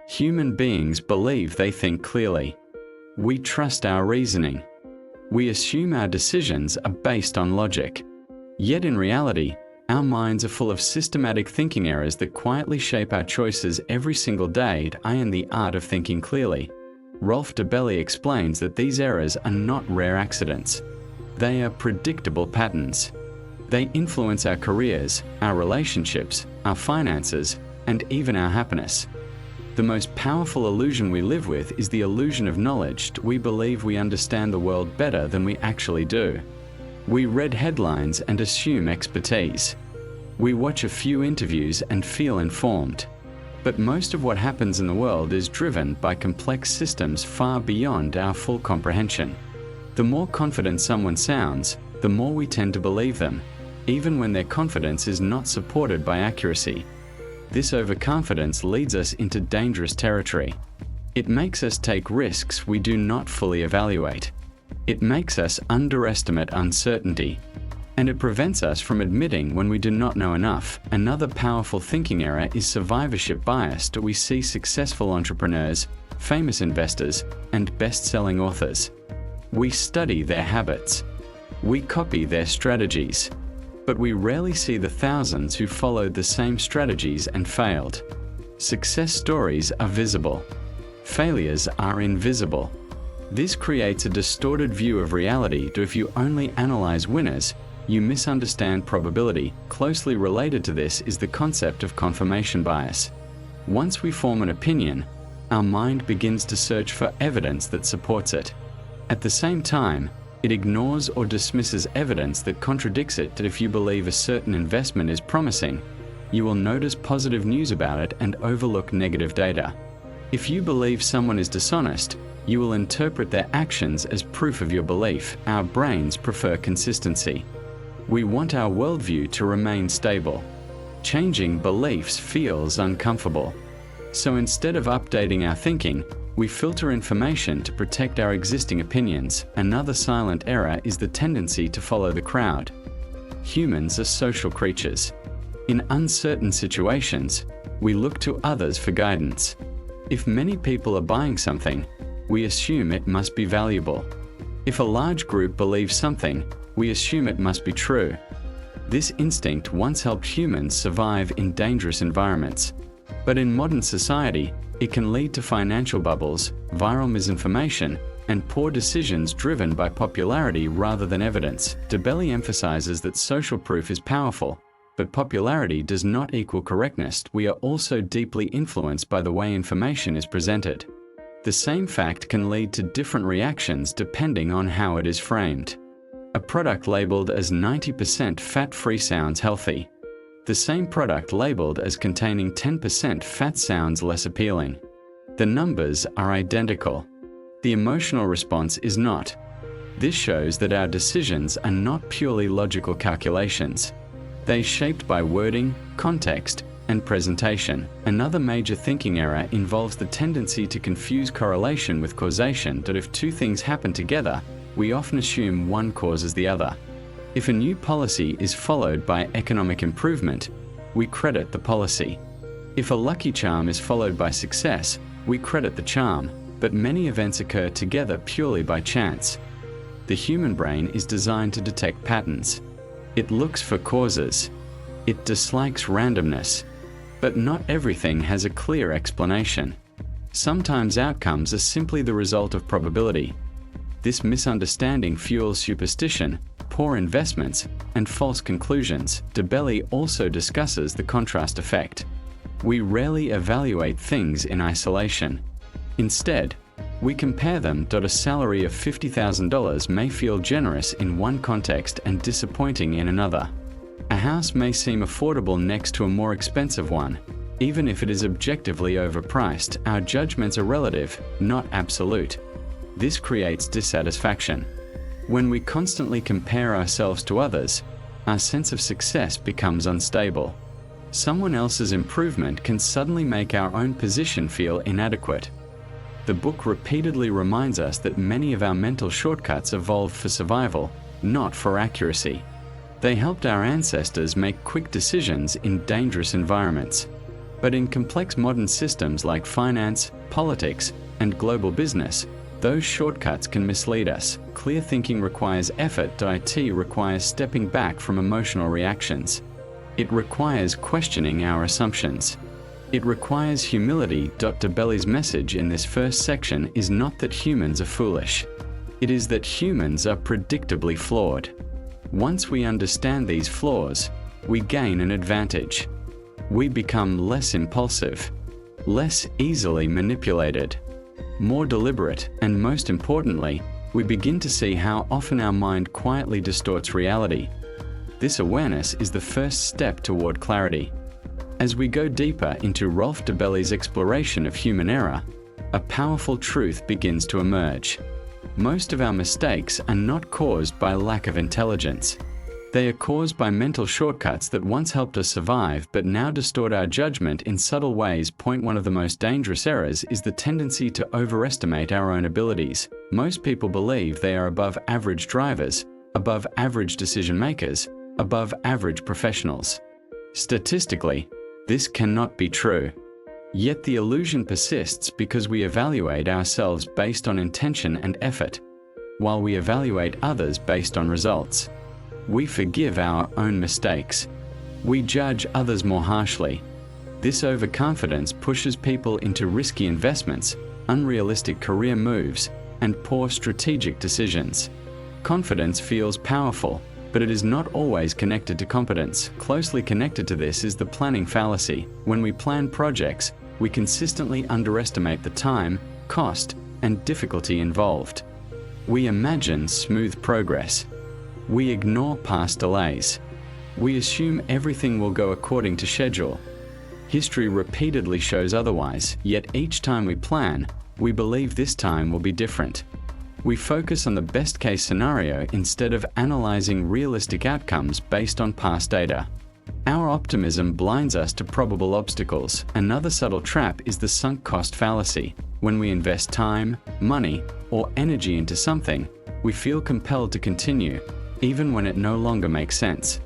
Human beings believe they think clearly. We trust our reasoning. We assume our decisions are based on logic. Yet in reality, our minds are full of systematic thinking errors that quietly shape our choices every single day. In The Art of Thinking Clearly, Rolf Dobelli explains that these errors are not rare accidents. They are predictable patterns. They influence our careers, our relationships, our finances, and even our happiness. The most powerful illusion we live with is the illusion of knowledge. We believe we understand the world better than we actually do. We read headlines and assume expertise. We watch a few interviews and feel informed. But most of what happens in the world is driven by complex systems far beyond our full comprehension. The more confident someone sounds, the more we tend to believe them, even when their confidence is not supported by accuracy. This overconfidence leads us into dangerous territory. It makes us take risks we do not fully evaluate. It makes us underestimate uncertainty. And it prevents us from admitting when we do not know enough. Another powerful thinking error is survivorship bias. We see successful entrepreneurs, famous investors, and best-selling authors. We study their habits. We copy their strategies. But we rarely see the thousands who followed the same strategies and failed. Success stories are visible. Failures are invisible. This creates a distorted view of reality. If you only analyze winners, you misunderstand probability. Closely related to this is the concept of confirmation bias. Once we form an opinion, our mind begins to search for evidence that supports it. At the same time, it ignores or dismisses evidence that contradicts it. That if you believe a certain investment is promising, you will notice positive news about it and overlook negative data. If you believe someone is dishonest, you will interpret their actions as proof of your belief. Our brains prefer consistency. We want our worldview to remain stable. Changing beliefs feels uncomfortable. So instead of updating our thinking, we filter information to protect our existing opinions. Another silent error is the tendency to follow the crowd. Humans are social creatures. In uncertain situations, we look to others for guidance. If many people are buying something, we assume it must be valuable. If a large group believes something, we assume it must be true. This instinct once helped humans survive in dangerous environments. But in modern society, it can lead to financial bubbles, viral misinformation, and poor decisions driven by popularity rather than evidence. Dobelli emphasizes that social proof is powerful, but popularity does not equal correctness. We are also deeply influenced by the way information is presented. The same fact can lead to different reactions depending on how it is framed. A product labeled as 90% fat-free sounds healthy. The same product labeled as containing 10% fat sounds less appealing. The numbers are identical. The emotional response is not. This shows that our decisions are not purely logical calculations. They are shaped by wording, context, and presentation. Another major thinking error involves the tendency to confuse correlation with causation. That if two things happen together, we often assume one causes the other. If a new policy is followed by economic improvement, we credit the policy. If a lucky charm is followed by success, we credit the charm, but many events occur together purely by chance. The human brain is designed to detect patterns. It looks for causes. It dislikes randomness. But not everything has a clear explanation. Sometimes outcomes are simply the result of probability. This misunderstanding fuels superstition, poor investments, and false conclusions. Dobelli also discusses the contrast effect. We rarely evaluate things in isolation. Instead, we compare them. A salary of $50,000 may feel generous in one context and disappointing in another. A house may seem affordable next to a more expensive one. Even if it is objectively overpriced, our judgments are relative, not absolute. This creates dissatisfaction. When we constantly compare ourselves to others, our sense of success becomes unstable. Someone else's improvement can suddenly make our own position feel inadequate. The book repeatedly reminds us that many of our mental shortcuts evolved for survival, not for accuracy. They helped our ancestors make quick decisions in dangerous environments. But in complex modern systems like finance, politics, and global business, those shortcuts can mislead us. Clear thinking requires effort. It requires stepping back from emotional reactions. It requires questioning our assumptions. It requires humility. Dobelli's message in this first section is not that humans are foolish. It is that humans are predictably flawed. Once we understand these flaws, we gain an advantage. We become less impulsive, less easily manipulated, more deliberate, and most importantly, we begin to see how often our mind quietly distorts reality. This awareness is the first step toward clarity. As we go deeper into Rolf Dobelli's exploration of human error, a powerful truth begins to emerge. Most of our mistakes are not caused by lack of intelligence. They are caused by mental shortcuts that once helped us survive but now distort our judgment in subtle ways. One of the most dangerous errors is the tendency to overestimate our own abilities. Most people believe they are above average drivers, above average decision makers, above average professionals. Statistically, this cannot be true. Yet the illusion persists because we evaluate ourselves based on intention and effort, while we evaluate others based on results. We forgive our own mistakes. We judge others more harshly. This overconfidence pushes people into risky investments, unrealistic career moves, and poor strategic decisions. Confidence feels powerful, but it is not always connected to competence. Closely connected to this is the planning fallacy. When we plan projects, we consistently underestimate the time, cost, and difficulty involved. We imagine smooth progress. We ignore past delays. We assume everything will go according to schedule. History repeatedly shows otherwise, yet each time we plan, we believe this time will be different. We focus on the best-case scenario instead of analyzing realistic outcomes based on past data. Our optimism blinds us to probable obstacles. Another subtle trap is the sunk cost fallacy. When we invest time, money, or energy into something, we feel compelled to continue, even when it no longer makes sense.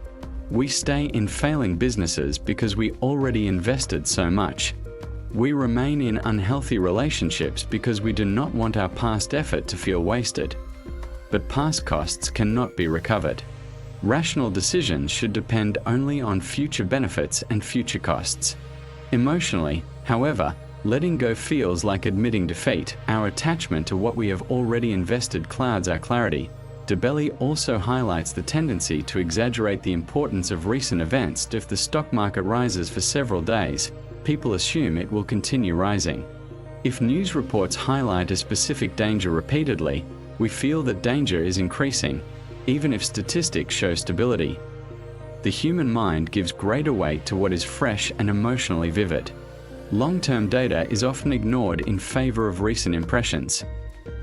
We stay in failing businesses because we already invested so much. We remain in unhealthy relationships because we do not want our past effort to feel wasted. But past costs cannot be recovered. Rational decisions should depend only on future benefits and future costs. Emotionally, however, letting go feels like admitting defeat. Our attachment to what we have already invested clouds our clarity. Dobelli also highlights the tendency to exaggerate the importance of recent events. If the stock market rises for several days, people assume it will continue rising. If news reports highlight a specific danger repeatedly, we feel that danger is increasing, even if statistics show stability. The human mind gives greater weight to what is fresh and emotionally vivid. Long-term data is often ignored in favor of recent impressions.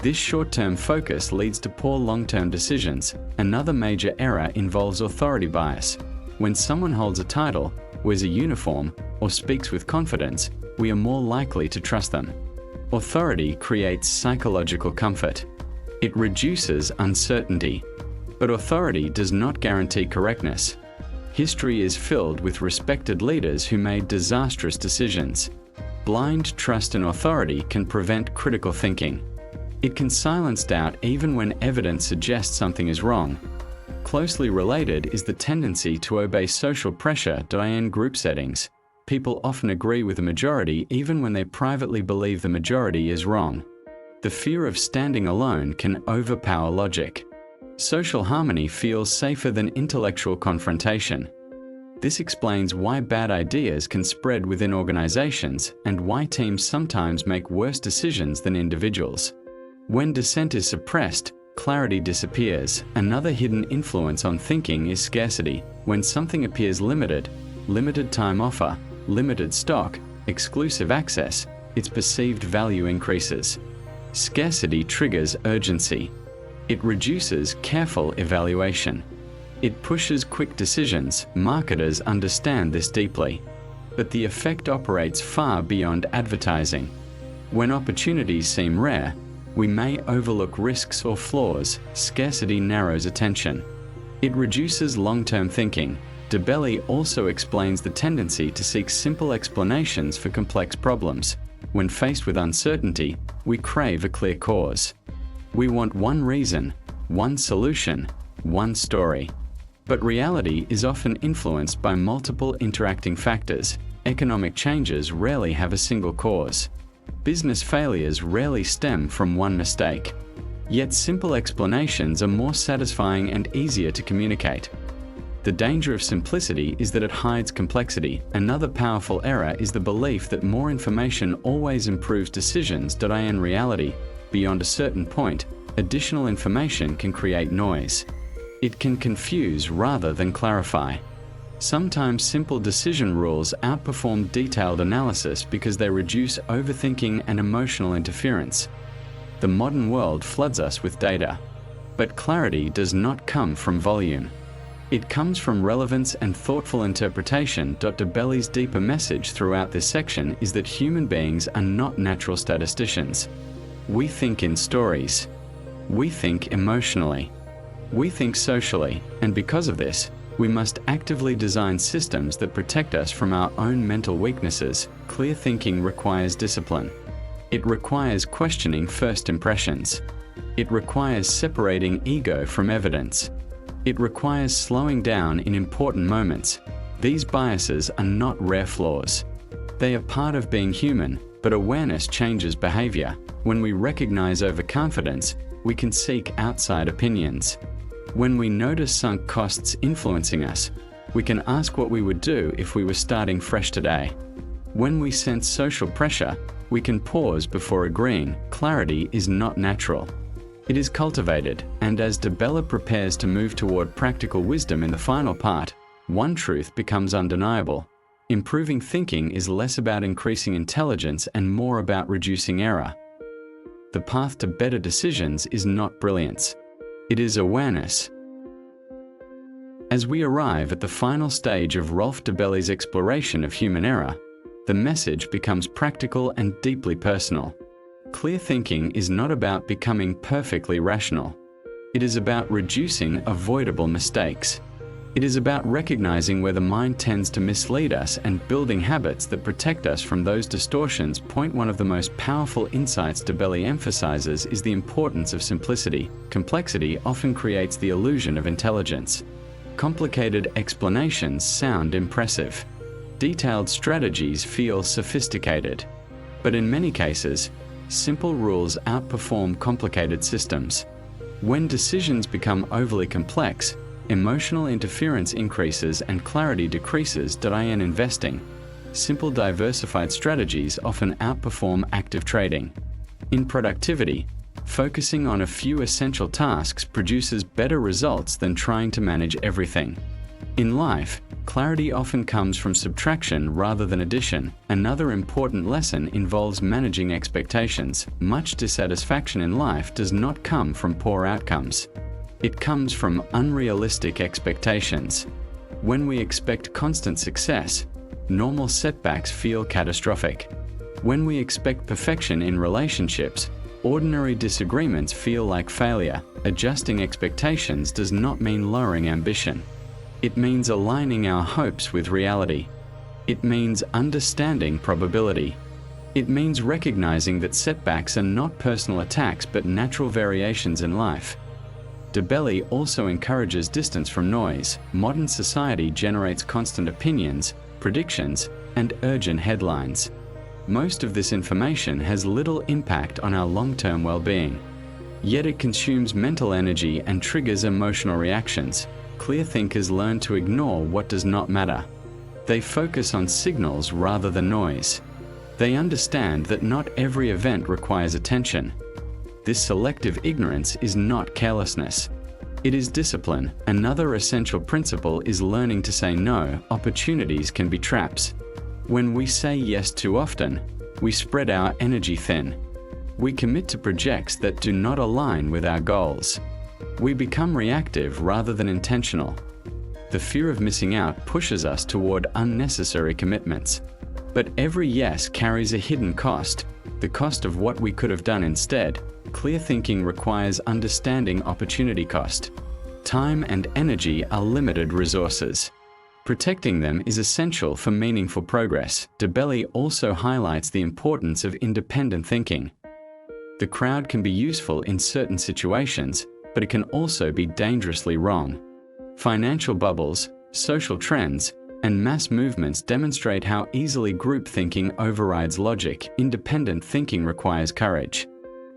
This short-term focus leads to poor long-term decisions. Another major error involves authority bias. When someone holds a title, wears a uniform, or speaks with confidence, we are more likely to trust them. Authority creates psychological comfort. It reduces uncertainty. But authority does not guarantee correctness. History is filled with respected leaders who made disastrous decisions. Blind trust in authority can prevent critical thinking. It can silence doubt even when evidence suggests something is wrong. Closely related is the tendency to obey social pressure. In group settings, people often agree with the majority even when they privately believe the majority is wrong. The fear of standing alone can overpower logic. Social harmony feels safer than intellectual confrontation. This explains why bad ideas can spread within organizations and why teams sometimes make worse decisions than individuals. When dissent is suppressed, clarity disappears. Another hidden influence on thinking is scarcity. When something appears limited, limited time offer, limited stock, exclusive access, its perceived value increases. Scarcity triggers urgency. It reduces careful evaluation. It pushes quick decisions. Marketers understand this deeply. But the effect operates far beyond advertising. When opportunities seem rare, we may overlook risks or flaws. Scarcity narrows attention. It reduces long-term thinking. Dobelli also explains the tendency to seek simple explanations for complex problems. When faced with uncertainty, we crave a clear cause. We want one reason, one solution, one story. But reality is often influenced by multiple interacting factors. Economic changes rarely have a single cause. Business failures rarely stem from one mistake. Yet simple explanations are more satisfying and easier to communicate. The danger of simplicity is that it hides complexity. Another powerful error is the belief that more information always improves decisions. In reality, beyond a certain point, additional information can create noise. It can confuse rather than clarify. Sometimes simple decision rules outperform detailed analysis because they reduce overthinking and emotional interference. The modern world floods us with data, but clarity does not come from volume. It comes from relevance and thoughtful interpretation. Dobelli's deeper message throughout this section is that human beings are not natural statisticians. We think in stories. We think emotionally. We think socially, and because of this, we must actively design systems that protect us from our own mental weaknesses. Clear thinking requires discipline. It requires questioning first impressions. It requires separating ego from evidence. It requires slowing down in important moments. These biases are not rare flaws. They are part of being human, but awareness changes behavior. When we recognize overconfidence, we can seek outside opinions. When we notice sunk costs influencing us, we can ask what we would do if we were starting fresh today. When we sense social pressure, we can pause before agreeing. Clarity is not natural. It is cultivated, and as Dobelli prepares to move toward practical wisdom in the final part, one truth becomes undeniable. Improving thinking is less about increasing intelligence and more about reducing error. The path to better decisions is not brilliance. It is awareness. As we arrive at the final stage of Rolf Dobelli's exploration of human error, the message becomes practical and deeply personal. Clear thinking is not about becoming perfectly rational. It is about reducing avoidable mistakes. It is about recognizing where the mind tends to mislead us and building habits that protect us from those distortions. One of the most powerful insights Dobelli emphasizes is the importance of simplicity. Complexity often creates the illusion of intelligence. Complicated explanations sound impressive. Detailed strategies feel sophisticated. But in many cases, simple rules outperform complicated systems. When decisions become overly complex, emotional interference increases and clarity decreases. In investing, simple diversified strategies often outperform active trading. In productivity, focusing on a few essential tasks produces better results than trying to manage everything. In life, clarity often comes from subtraction rather than addition. Another important lesson involves managing expectations. Much dissatisfaction in life does not come from poor outcomes. It comes from unrealistic expectations. When we expect constant success, normal setbacks feel catastrophic. When we expect perfection in relationships, ordinary disagreements feel like failure. Adjusting expectations does not mean lowering ambition. It means aligning our hopes with reality. It means understanding probability. It means recognizing that setbacks are not personal attacks but natural variations in life. Dobelli also encourages distance from noise. Modern society generates constant opinions, predictions, and urgent headlines. Most of this information has little impact on our long-term well-being. Yet it consumes mental energy and triggers emotional reactions. Clear thinkers learn to ignore what does not matter. They focus on signals rather than noise. They understand that not every event requires attention. This selective ignorance is not carelessness. It is discipline. Another essential principle is learning to say no. Opportunities can be traps. When we say yes too often, we spread our energy thin. We commit to projects that do not align with our goals. We become reactive rather than intentional. The fear of missing out pushes us toward unnecessary commitments. But every yes carries a hidden cost, the cost of what we could have done instead. Clear thinking requires understanding opportunity cost. Time and energy are limited resources. Protecting them is essential for meaningful progress. Dobelli also highlights the importance of independent thinking. The crowd can be useful in certain situations, but it can also be dangerously wrong. Financial bubbles, social trends, and mass movements demonstrate how easily group thinking overrides logic. Independent thinking requires courage.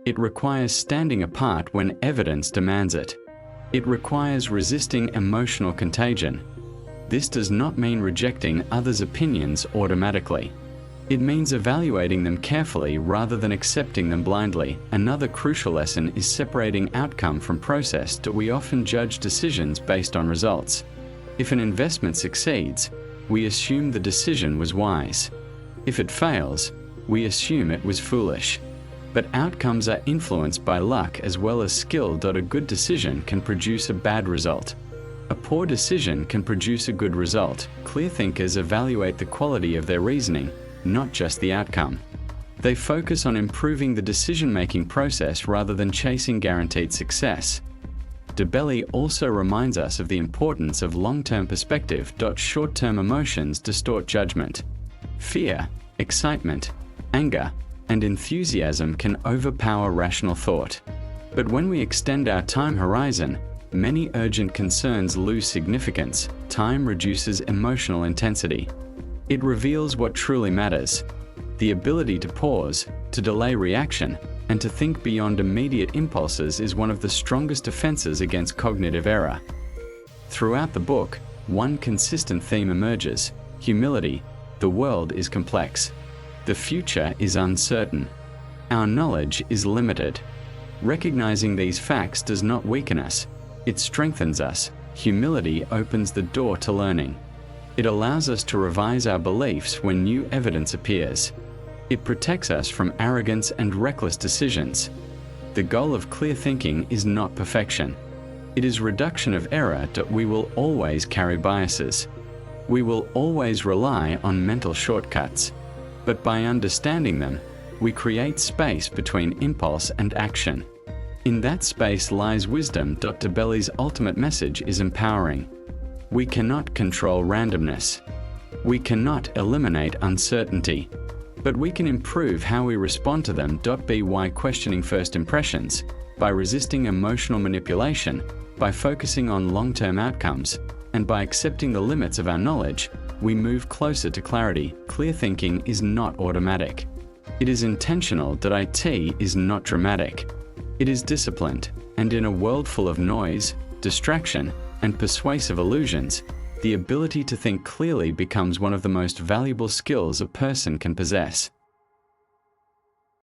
It requires standing apart when evidence demands it. It requires resisting emotional contagion. This does not mean rejecting others' opinions automatically. It means evaluating them carefully rather than accepting them blindly. Another crucial lesson is separating outcome from process. We often judge decisions based on results. If an investment succeeds, we assume the decision was wise. If it fails, we assume it was foolish. But outcomes are influenced by luck as well as skill. A good decision can produce a bad result. A poor decision can produce a good result. Clear thinkers evaluate the quality of their reasoning, not just the outcome. They focus on improving the decision-making process rather than chasing guaranteed success. Dobelli also reminds us of the importance of long-term perspective. Short-term emotions distort judgment. Fear, excitement, anger, and enthusiasm can overpower rational thought. But when we extend our time horizon, many urgent concerns lose significance. Time reduces emotional intensity. It reveals what truly matters. The ability to pause, to delay reaction, and to think beyond immediate impulses is one of the strongest defenses against cognitive error. Throughout the book, one consistent theme emerges: humility. The world is complex. The future is uncertain. Our knowledge is limited. Recognizing these facts does not weaken us. It strengthens us. Humility opens the door to learning. It allows us to revise our beliefs when new evidence appears. It protects us from arrogance and reckless decisions. The goal of clear thinking is not perfection. It is reduction of error. We will always carry biases. We will always rely on mental shortcuts. But by understanding them, we create space between impulse and action. In that space lies wisdom. Dobelli's ultimate message is empowering. We cannot control randomness. We cannot eliminate uncertainty. But we can improve how we respond to them. By questioning first impressions, by resisting emotional manipulation, by focusing on long-term outcomes, and by accepting the limits of our knowledge, we move closer to clarity. Clear thinking is not automatic. It is intentional. It is not dramatic. It is disciplined, and in a world full of noise, distraction, and persuasive illusions, the ability to think clearly becomes one of the most valuable skills a person can possess.